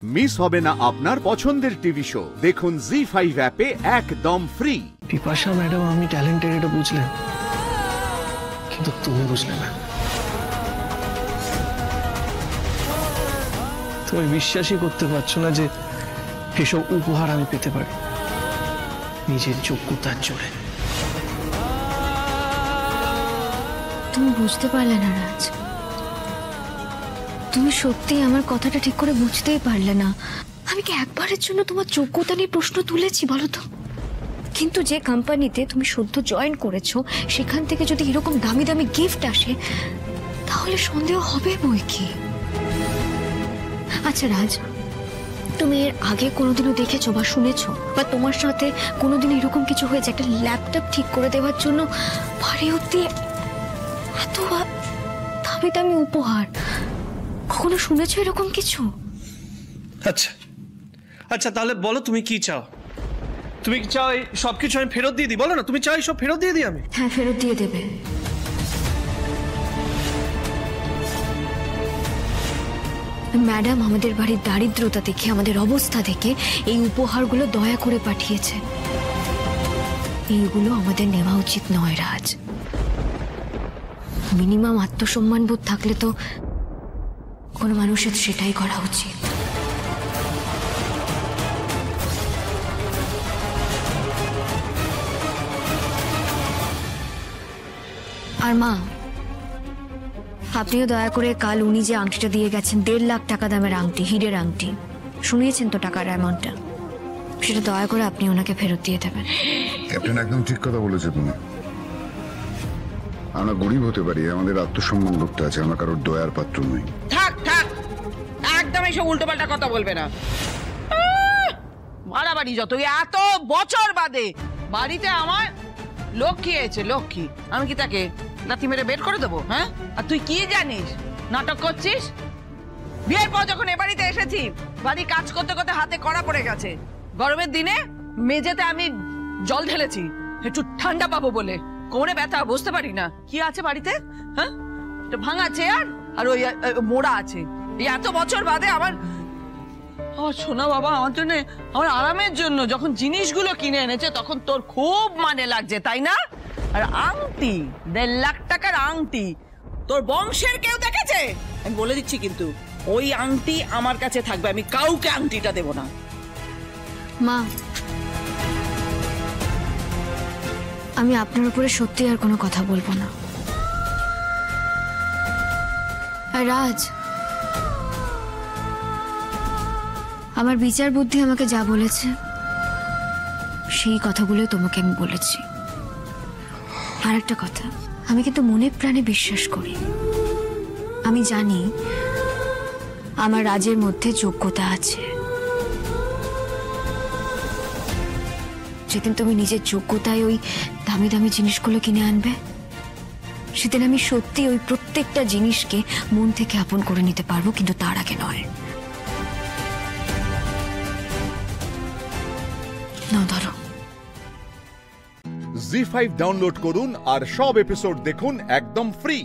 Miss হবে না আপনার পছন্দের টিভি শো। দেখুন জি5 অ্যাপে একদম ফ্রি। বিপাশা ম্যাডাম আমি ট্যালেন্টেড এটা বুঝলেন, কিন্তু তুমি বুঝলে না। তুমি বিশ্বাসই করতে পারছো না যে এসব উপহার আমি পেতে পারি নিজের যোগ্যতার জোরে। তুমি বুঝতে পারলে না রাজ, তুমি সত্যি আমার কথাটা ঠিক করে বুঝতেই পারলে না। আমি কি একবারের জন্য তোমার যোগ্যতা নিয়ে প্রশ্ন তুলেছি বলো তো? কিন্তু যে কোম্পানিতে তুমি সদ্য জয়েন করেছো সেখান থেকে যদি এরকম দামি দামি গিফট আসে তাহলে সন্দেহ হবে বই কি। আচ্ছা রাজ, তুমি এর আগে কোনোদিনও দেখেছো বা শুনেছো বা তোমার সাথে কোনোদিন এরকম কিছু হয়েছে একটা ল্যাপটপ ঠিক করে দেওয়ার জন্য ভারী অব্দি এত দামি দামি উপহার? কখনো শুনেছো এরকম কিছু? আচ্ছা আচ্ছা, তাহলে বলো তুমি কি চাও? তুমি কি চাও এই সবকিছু আমি ফেরত দিয়ে দিই? বলো না, তুমি চাও সব ফেরত দিয়ে দিই আমি? হ্যাঁ, ফেরত দিয়ে দেবে। ম্যাডাম আমাদের বাড়ির দারিদ্রতা দেখে, আমাদের অবস্থা দেখে এই উপহারগুলো দয়া করে পাঠিয়েছে। এইগুলো আমাদের নেওয়া উচিত নয় রাজ। মিনিমাম আত্মসম্মান বোধ থাকলে তো কোনো মানুষের সেটাই করা উচিত। আর মা, আপনিও দয়া করে কাল উনি যে আংটিটা দিয়ে গেছেন 1.5 লাখ টাকা দামের আংটি, হিরের আংটি, শুনিয়েছেন তো টাকার অ্যামাউন্টটা, সেটা দয়া করে আপনি ওনাকে ফেরত দিয়ে দেবেন। ক্যাপ্টেন একদম ঠিক কথা বলেছো তুমি। আমরা গরিব হতে পারি, আমাদের আত্মসম্মান করতে আছে, আমরা কারোর দয়ার পাত্র নই। থাক থাক, একদম এসব উল্টোপাল্টা কথা বলবে না। বাড়াবাড়ি যত, এত বছর বাদে বাড়িতে আমার লক্ষ্মী এসেছে, লক্ষ্মী। আমি কি তাকে লাথি মেরে বের করে দেবো? হ্যাঁ, আর তুই কি জানিস নাটক করছিস? বিয়ের পর যখন এ বাড়িতে এসেছি বাড়ি কাজ করতে করতে হাতে কড়া পড়ে গেছে। গরমের দিনে মেঝেতে আমি জল ঢেলেছি একটু ঠান্ডা পাবো বলে। কোমরে ব্যথা, বুঝতে পারি না কি আছে বাড়িতে। হ্যাঁ, ভাঙা চেয়ার আর ওই মোড়া আছে। এই এত বছর বাদে আমার শোনা বাবা আমার জন্য, আমার আরামের জন্য যখন জিনিসগুলো কিনে এনেছে তখন তোর খুব মানে লাগছে, তাই না? আর আংটি, 1.5 লাখ টাকার আংটি তোর বংশের কেউ দেখেছে? আমি বলে দিচ্ছি কিন্তু ওই আংটি আমার কাছে থাকবে, আমি কাউকে আংটিটা দেব না। মা, আমি আপনার উপরে সত্যি আর কোনো কথা বলবো না। আর রাজ, আমার বিচার বুদ্ধি আমাকে যা বলেছে সেই কথাগুলো তোমাকে আমি বলেছি। আর একটা কথা, আমি কিন্তু মনে প্রাণে বিশ্বাস করি, আমি জানি আমার রাজের মধ্যে যোগ্যতা আছে। যেদিন তুমি নিজের যোগ্যতায় ওই দামি দামি জিনিসগুলো কিনে আনবে সেদিন আমি সত্যি ওই প্রত্যেকটা জিনিসকে মন থেকে আপন করে নিতে পারবো, কিন্তু তার আগে নয়। না ধরো। জি5 ডাউনলোড করুন আর সব এপিসোড দেখুন একদম ফ্রি।